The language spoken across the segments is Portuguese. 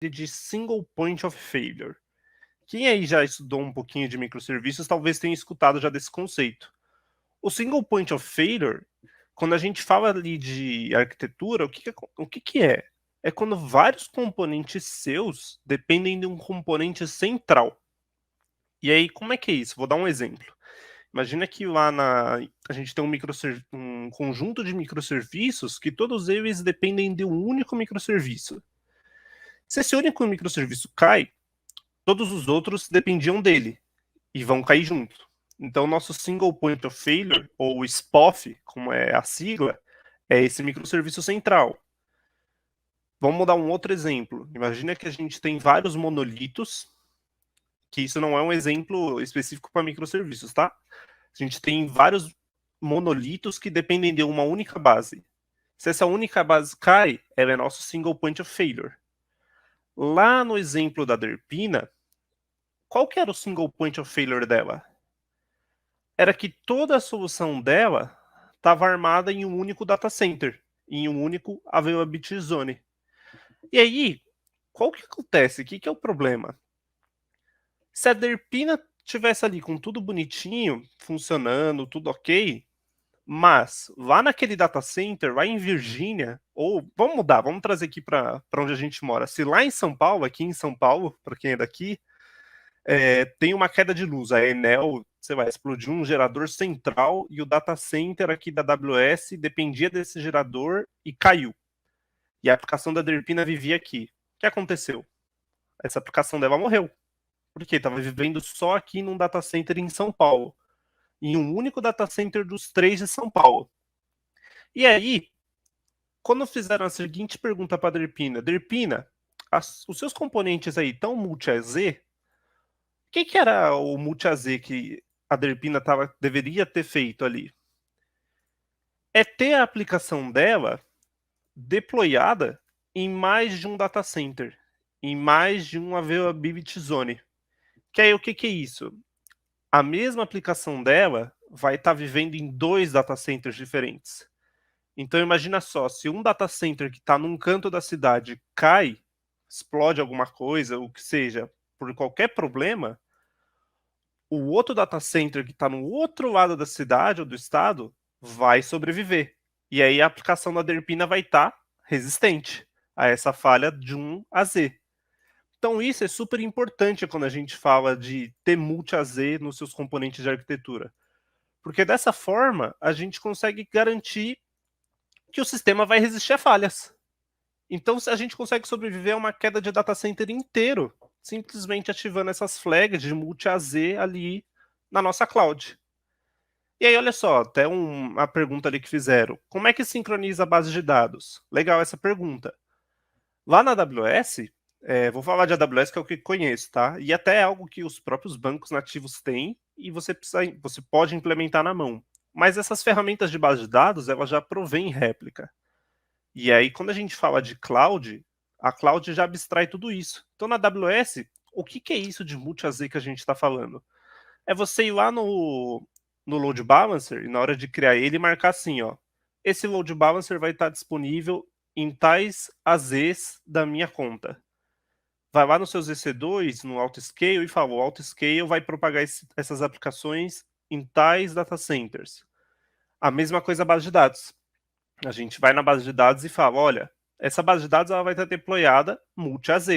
de Single Point of Failure. Quem aí já estudou um pouquinho de microserviços talvez tenha escutado já desse conceito. O Single Point of Failure, quando a gente fala ali de arquitetura, o que é? É quando vários componentes seus dependem de um componente central. E aí, como é que é isso? Vou dar um exemplo. Imagina que a gente tem um conjunto de microserviços que todos eles dependem de um único microserviço. Se esse único microserviço cai, todos os outros dependiam dele e vão cair junto. Então, nosso Single Point of Failure, ou SPOF, como é a sigla, é esse microserviço central. Vamos dar um outro exemplo. Imagina que a gente tem vários monolitos, que isso não é um exemplo específico para microserviços, tá? A gente tem vários monolitos que dependem de uma única base. Se essa única base cai, ela é nosso Single Point of Failure. Lá no exemplo da Derpina, qual que era o Single Point of Failure dela? Era que toda a solução dela estava armada em um único data center, em um único availability zone. E aí, qual que acontece? O que é o problema? Se a Derpina tivesse ali com tudo bonitinho, funcionando, tudo ok, mas lá naquele data center, lá em Virgínia, ou vamos mudar, vamos trazer aqui para onde a gente mora. Se lá em São Paulo, aqui em São Paulo, para quem é daqui, tem uma queda de luz, a Enel, sei lá, explodiu um gerador central e o data center aqui da AWS dependia desse gerador e caiu. E a aplicação da Derpina vivia aqui. O que aconteceu? Essa aplicação dela morreu. Por quê? Estava vivendo só aqui num data center em São Paulo. Em um único data center dos 3 de São Paulo. E aí, quando fizeram a seguinte pergunta para a Derpina, Derpina, os seus componentes aí estão multi-AZ? O que era o multi-AZ que a Derpina deveria ter feito ali? É ter a aplicação dela deployada em mais de um data center, em mais de um availability zone. Que aí o que é isso? A mesma aplicação dela vai estar vivendo em 2 data centers diferentes. Então imagina só, se um data center que está num canto da cidade cai, explode alguma coisa, o que seja, por qualquer problema, o outro data center que está no outro lado da cidade ou do estado vai sobreviver. E aí a aplicação da Derpina vai estar resistente a essa falha de 1 a Z. Então isso é super importante quando a gente fala de ter multi-AZ nos seus componentes de arquitetura. Porque dessa forma a gente consegue garantir que o sistema vai resistir a falhas. Então a gente consegue sobreviver a uma queda de data center inteiro, simplesmente ativando essas flags de multi-AZ ali na nossa cloud. E aí, olha só, até uma pergunta ali que fizeram. Como é que sincroniza a base de dados? Legal essa pergunta. Lá na AWS, vou falar de AWS que é o que conheço, tá? E até é algo que os próprios bancos nativos têm e você pode implementar na mão. Mas essas ferramentas de base de dados, elas já provêm réplica. E aí, quando a gente fala de cloud, a cloud já abstrai tudo isso. Então, na AWS, o que é isso de multi-AZ que a gente está falando? É você ir lá no load balancer e na hora de criar ele marcar assim, ó. Esse load balancer vai estar disponível em tais AZs da minha conta. Vai lá nos seus EC2, no Autoscale e fala, o Autoscale vai propagar essas aplicações em tais data centers. A mesma coisa a base de dados. A gente vai na base de dados e fala, olha, essa base de dados ela vai estar deployada multi-AZ.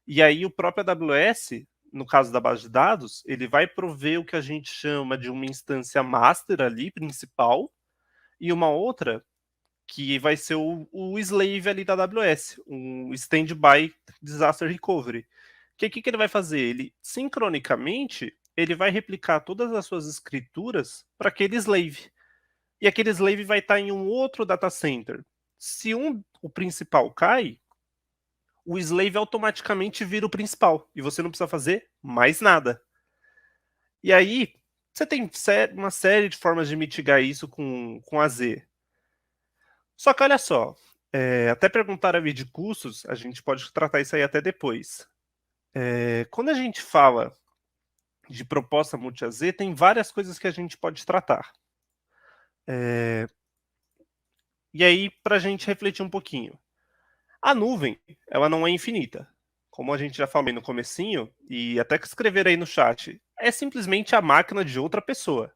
E aí o próprio AWS, no caso da base de dados, ele vai prover o que a gente chama de uma instância master ali, principal, e uma outra que vai ser o slave ali da AWS, um Standby Disaster Recovery. Que ele vai fazer? Ele, sincronicamente, ele vai replicar todas as suas escrituras para aquele slave. E aquele slave vai estar em um outro data center. Se o principal cai, o slave automaticamente vira o principal e você não precisa fazer mais nada. E aí, você tem uma série de formas de mitigar isso com a Z. Só que olha só, até perguntar ali de custos, a gente pode tratar isso aí até depois. Quando a gente fala de proposta multi-AZ, tem várias coisas que a gente pode tratar. E aí, para a gente refletir um pouquinho. A nuvem, ela não é infinita. como a gente já falou no comecinho, e até que escrever aí no chat, é simplesmente a máquina de outra pessoa.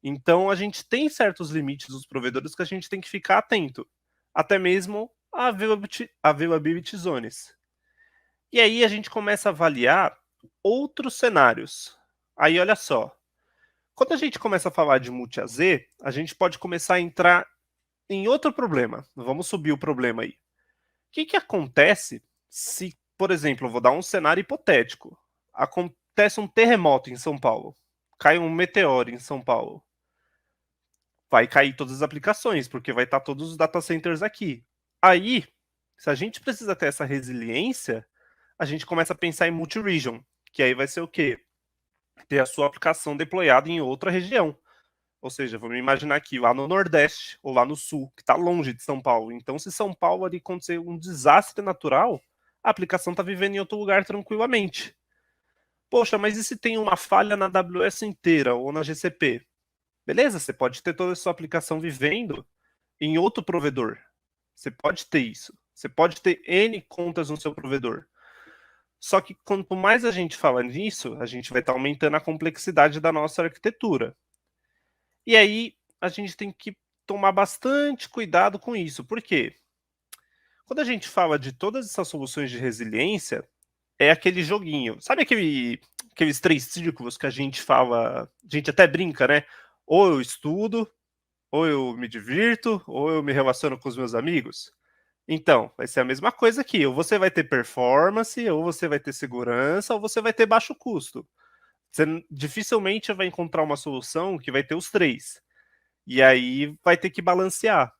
Então a gente tem certos limites dos provedores que a gente tem que ficar atento, até mesmo a availability zones. E aí a gente começa a avaliar outros cenários. Aí olha só, quando a gente começa a falar de multi-AZ, a gente pode começar a entrar em outro problema. Vamos subir o problema aí. O que, que acontece se, por exemplo, eu vou dar um cenário hipotético. Acontece um terremoto em São Paulo. Cai um meteoro em São Paulo. Vai cair todas as aplicações, porque vai estar todos os data centers aqui. Aí, se a gente precisa ter essa resiliência, a gente começa a pensar em multi-region, que aí vai ser o quê? Ter a sua aplicação deployada em outra região. Ou seja, vamos imaginar aqui, lá no Nordeste ou lá no Sul, que está longe de São Paulo. Então, se São Paulo ali acontecer um desastre natural, a aplicação está vivendo em outro lugar tranquilamente. Poxa, mas e se tem uma falha na AWS inteira ou na GCP? Beleza, você pode ter toda a sua aplicação vivendo em outro provedor. Você pode ter isso. Você pode ter N contas no seu provedor. Só que quanto mais a gente fala nisso, a gente vai estar aumentando a complexidade da nossa arquitetura. E aí a gente tem que tomar bastante cuidado com isso. Por quê? Quando a gente fala de todas essas soluções de resiliência, é aquele joguinho. Sabe aqueles três círculos que a gente fala, a gente até brinca, né? Ou eu estudo, ou eu me divirto, ou eu me relaciono com os meus amigos. Então, vai ser a mesma coisa aqui. Ou você vai ter performance, ou você vai ter segurança, ou você vai ter baixo custo. Você dificilmente vai encontrar uma solução que vai ter os três. E aí vai ter que balancear.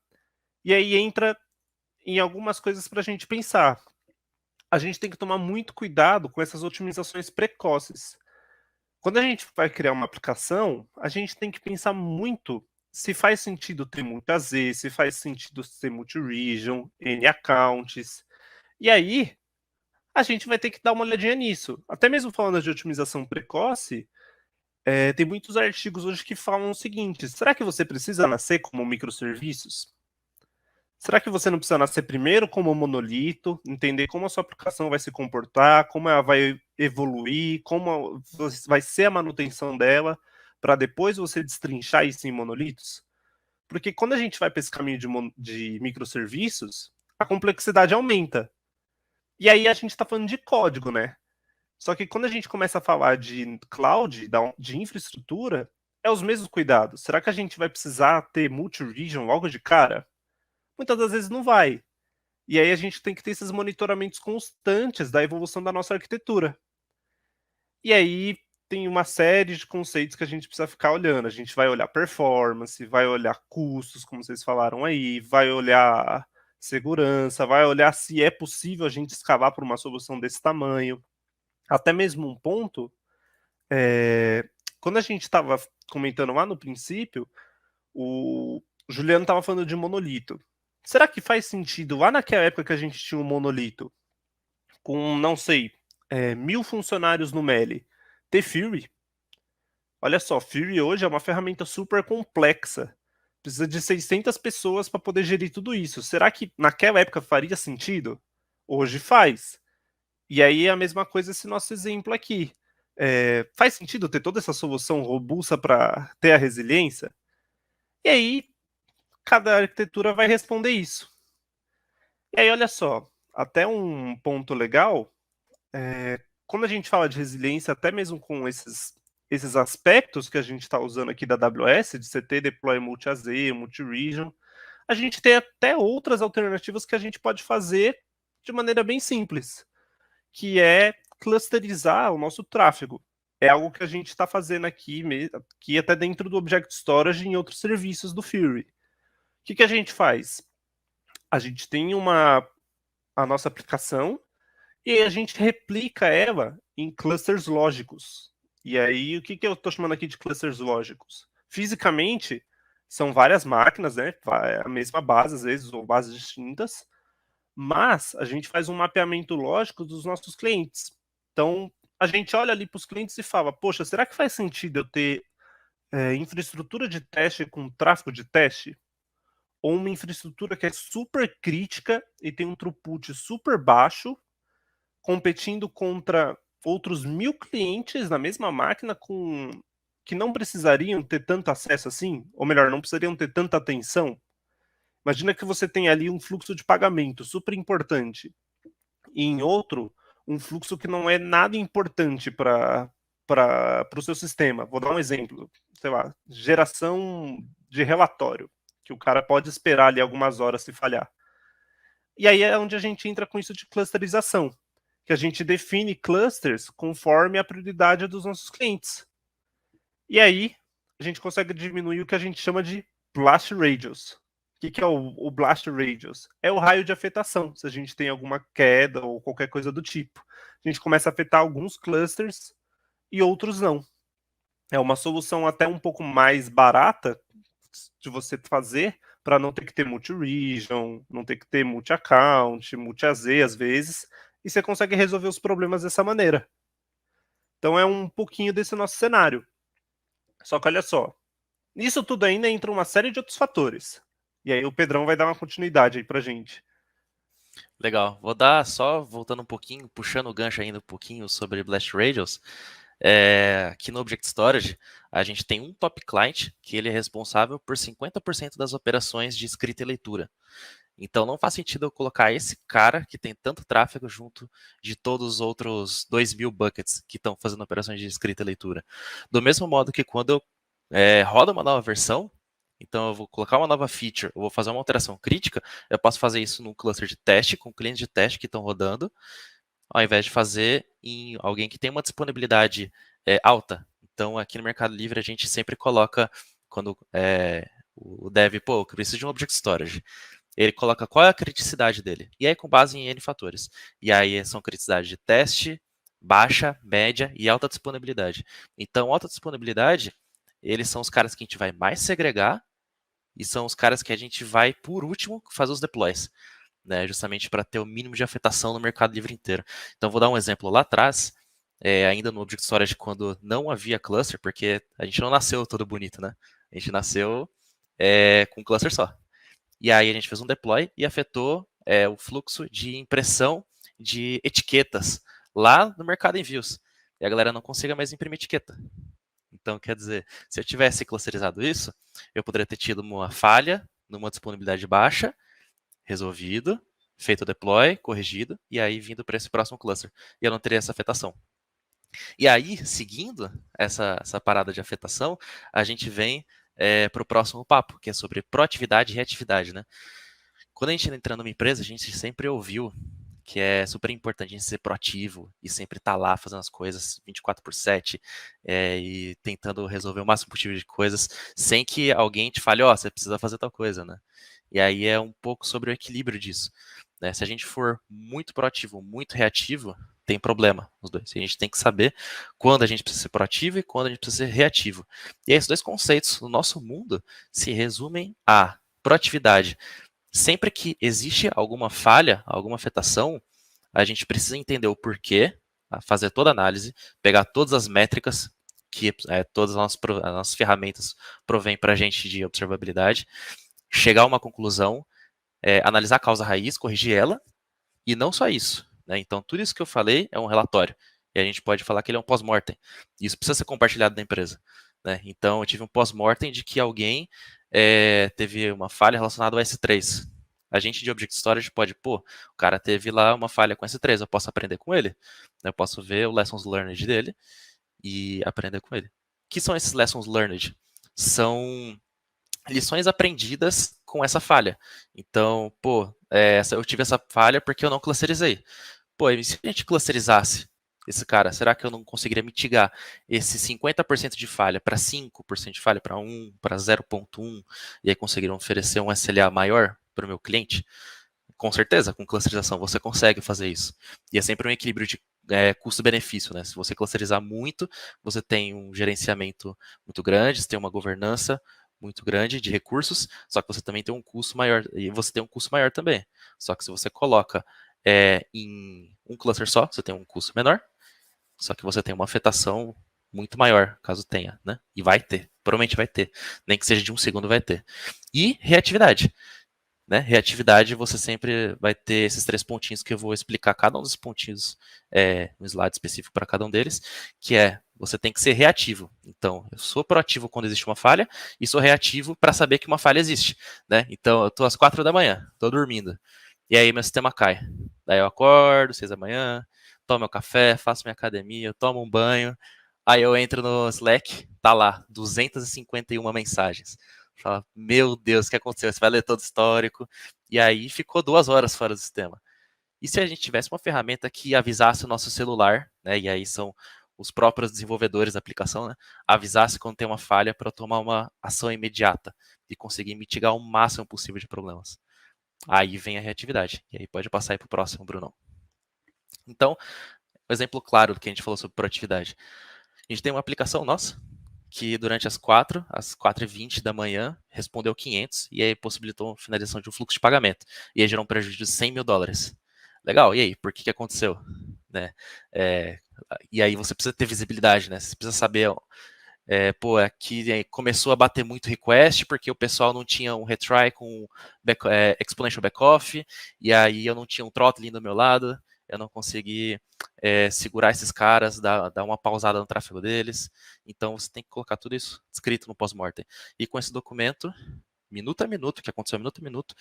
E aí entra em algumas coisas para a gente pensar. A gente tem que tomar muito cuidado com essas otimizações precoces. Quando a gente vai criar uma aplicação, a gente tem que pensar muito se faz sentido ter multi-AZ, se faz sentido ter multi-region, N accounts. E aí, a gente vai ter que dar uma olhadinha nisso. Até mesmo falando de otimização precoce, tem muitos artigos hoje que falam o seguinte: será que você precisa nascer como microserviços? Será que você não precisa nascer primeiro como monolito, entender como a sua aplicação vai se comportar, como ela vai evoluir, como vai ser a manutenção dela, para depois você destrinchar isso em monolitos? Porque quando a gente vai para esse caminho de microserviços, a complexidade aumenta. E aí a gente está falando de código, né? Só que quando a gente começa a falar de cloud, de infraestrutura, é os mesmos cuidados. Será que a gente vai precisar ter multi-region logo de cara? Muitas das vezes não vai. E aí a gente tem que ter esses monitoramentos constantes da evolução da nossa arquitetura. E aí tem uma série de conceitos que a gente precisa ficar olhando. A gente vai olhar performance, vai olhar custos, como vocês falaram aí, vai olhar segurança, vai olhar se é possível a gente escalar para uma solução desse tamanho. Até mesmo um ponto, quando a gente estava comentando lá no princípio, o Juliano estava falando de monolito. Será que faz sentido lá naquela época que a gente tinha um monolito com, não sei, 1000 funcionários no Meli, ter Fury? Olha só, Fury hoje é uma ferramenta super complexa. Precisa de 600 pessoas para poder gerir tudo isso. Será que naquela época faria sentido? Hoje faz. E aí é a mesma coisa esse nosso exemplo aqui. Faz sentido ter toda essa solução robusta para ter a resiliência? E aí, cada arquitetura vai responder isso. E aí, olha só, até um ponto legal, quando a gente fala de resiliência, até mesmo com esses aspectos que a gente está usando aqui da AWS, de CT, Deploy Multi-AZ, Multi-Region, a gente tem até outras alternativas que a gente pode fazer de maneira bem simples, que é clusterizar o nosso tráfego. É algo que a gente está fazendo aqui até dentro do Object Storage em outros serviços do Fury. O que a gente faz? A gente tem a nossa aplicação e aí a gente replica ela em clusters lógicos. E aí, o que eu estou chamando aqui de clusters lógicos? Fisicamente, são várias máquinas, né? A mesma base, às vezes, ou bases distintas, mas a gente faz um mapeamento lógico dos nossos clientes. Então, a gente olha ali para os clientes e fala: poxa, será que faz sentido eu ter infraestrutura de teste com tráfego de teste? Ou uma infraestrutura que é super crítica e tem um throughput super baixo, competindo contra outros 1000 clientes na mesma máquina que não precisariam ter tanto acesso assim, ou melhor, não precisariam ter tanta atenção. Imagina que você tem ali um fluxo de pagamento super importante, e em outro, um fluxo que não é nada importante para o seu sistema. Vou dar um exemplo, sei lá, geração de relatório, que o cara pode esperar ali algumas horas se falhar. E aí é onde a gente entra com isso de clusterização, que a gente define clusters conforme a prioridade dos nossos clientes. E aí a gente consegue diminuir o que a gente chama de blast radius. O que é o blast radius? É o raio de afetação, se a gente tem alguma queda ou qualquer coisa do tipo. A gente começa a afetar alguns clusters e outros não. É uma solução até um pouco mais barata de você fazer, para não ter que ter multi-region, não ter que ter multi-account, multi-AZ às vezes, e você consegue resolver os problemas dessa maneira. Então é um pouquinho desse nosso cenário. Só que olha só, nisso tudo ainda entra uma série de outros fatores. E aí o Pedrão vai dar uma continuidade aí pra gente. Legal. Vou dar só, voltando um pouquinho, puxando o gancho ainda um pouquinho sobre Blast Radius. Aqui no Object Storage, a gente tem um top client que ele é responsável por 50% das operações de escrita e leitura. Então não faz sentido eu colocar esse cara que tem tanto tráfego junto de todos os outros 2.000 buckets que estão fazendo operações de escrita e leitura. Do mesmo modo que quando eu rodo uma nova versão, então eu vou colocar uma nova feature, eu vou fazer uma alteração crítica, eu posso fazer isso num cluster de teste, com clientes de teste que estão rodando, ao invés de fazer em alguém que tem uma disponibilidade alta. Então aqui no Mercado Livre a gente sempre coloca, quando o dev, pô, eu preciso de um Object Storage. Ele coloca qual é a criticidade dele. E aí, com base em N fatores. E aí, são criticidade de teste, baixa, média e alta disponibilidade. Então, alta disponibilidade, eles são os caras que a gente vai mais segregar e são os caras que a gente vai, por último, fazer os deploys. Né, justamente para ter o mínimo de afetação no Mercado Livre inteiro. Então, vou dar um exemplo lá atrás, ainda no Object Storage, quando não havia cluster, porque a gente não nasceu todo bonito, né? A gente nasceu com um cluster só. E aí a gente fez um deploy e afetou o fluxo de impressão de etiquetas lá no mercado envios. E a galera não conseguia mais imprimir etiqueta. Então, quer dizer, se eu tivesse clusterizado isso, eu poderia ter tido uma falha numa disponibilidade baixa, resolvido, feito o deploy, corrigido, e aí vindo para esse próximo cluster. E eu não teria essa afetação. E aí, seguindo essa parada de afetação, a gente vem para o próximo papo, que é sobre proatividade e reatividade, né? Quando a gente entra numa empresa, a gente sempre ouviu que é super importante a gente ser proativo e sempre estar lá fazendo as coisas 24/7 e tentando resolver o máximo possível de coisas sem que alguém te fale, ó, você precisa fazer tal coisa, né? E aí é um pouco sobre o equilíbrio disso. Né? Se a gente for muito proativo, muito reativo, tem problema os dois. E a gente tem que saber quando a gente precisa ser proativo e quando a gente precisa ser reativo. E esses dois conceitos no nosso mundo se resumem a proatividade. Sempre que existe alguma falha, alguma afetação, a gente precisa entender o porquê, fazer toda a análise, pegar todas as métricas que todas as nossas ferramentas provêm para a gente de observabilidade, chegar a uma conclusão, analisar a causa raiz, corrigir ela, e não só isso. Né? Então, tudo isso que eu falei é um relatório. E a gente pode falar que ele é um pós-mortem. Isso precisa ser compartilhado na empresa. Né? Então, eu tive um pós-mortem de que alguém teve uma falha relacionada ao S3. A gente de Object Storage pode, pô, o cara teve lá uma falha com S3, eu posso aprender com ele. Eu posso ver o Lessons Learned dele e aprender com ele. O que são esses Lessons Learned? São lições aprendidas com essa falha. Então, pô, eu tive essa falha porque eu não clusterizei. Pô, e se a gente clusterizasse esse cara, será que eu não conseguiria mitigar esse 50% de falha para 5% de falha, para 1, para 0,1, e aí conseguiram oferecer um SLA maior para o meu cliente? Com certeza, com clusterização você consegue fazer isso. E é sempre um equilíbrio de custo-benefício, né? Se você clusterizar muito, você tem um gerenciamento muito grande, você tem uma governança muito grande de recursos, só que você também tem um custo maior, e você tem um custo maior também. Só que se você coloca em um cluster só, você tem um custo menor, só que você tem uma afetação muito maior, caso tenha, né? E vai ter, provavelmente vai ter. Nem que seja de um segundo, vai ter. E reatividade. né? Reatividade, você sempre vai ter esses 3 pontinhos que eu vou explicar cada um dos pontinhos no slide específico para cada um deles, que é, você tem que ser reativo. Então, eu sou proativo quando existe uma falha e sou reativo para saber que uma falha existe, né? Então, eu estou às 4 da manhã, estou dormindo, e aí meu sistema cai. Daí eu acordo, 6 da manhã, tomo meu café, faço minha academia, tomo um banho, aí eu entro no Slack, tá lá, 251 mensagens. Fala, meu Deus, o que aconteceu? Você vai ler todo o histórico. E aí ficou 2 horas fora do sistema. E se a gente tivesse uma ferramenta que avisasse o nosso celular, né? E aí são os próprios desenvolvedores da aplicação, né? Avisasse quando tem uma falha para tomar uma ação imediata e conseguir mitigar o máximo possível de problemas. Aí vem a reatividade. E aí pode passar aí para o próximo, Bruno. Então, um exemplo claro do que a gente falou sobre proatividade. A gente tem uma aplicação nossa que durante às 4h20 da manhã, respondeu 500 e aí possibilitou a finalização de um fluxo de pagamento. E aí gerou um prejuízo de $100 mil. Legal, e aí, por que aconteceu? Né? E aí você precisa ter visibilidade, né? Você precisa saber, aqui começou a bater muito request, porque o pessoal não tinha um retry com exponential backoff, e aí eu não tinha um throttling do meu lado, eu não consegui segurar esses caras, dar uma pausada no tráfego deles. Então você tem que colocar tudo isso escrito no pós-mortem. E com esse documento, minuto a minuto, que aconteceu minuto a minuto,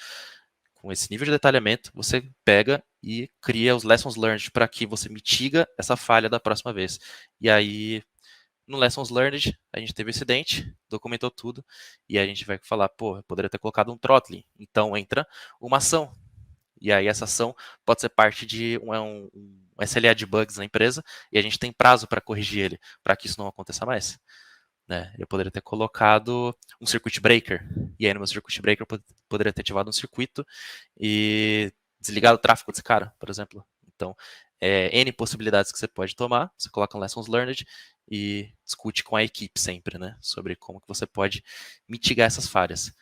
com esse nível de detalhamento, você pega e cria os lessons learned para que você mitiga essa falha da próxima vez. E aí, no lessons learned, a gente teve acidente, documentou tudo, e a gente vai falar, pô, eu poderia ter colocado um throttling. Então entra uma ação. E aí essa ação pode ser parte de um SLA de bugs na empresa, e a gente tem prazo para corrigir ele, para que isso não aconteça mais. Né? Eu poderia ter colocado um circuit breaker, e aí no meu circuit breaker eu poderia ter ativado um circuito e desligado o tráfego desse cara, por exemplo. Então, N possibilidades que você pode tomar, você coloca um lessons learned e discute com a equipe sempre, né, sobre como que você pode mitigar essas falhas.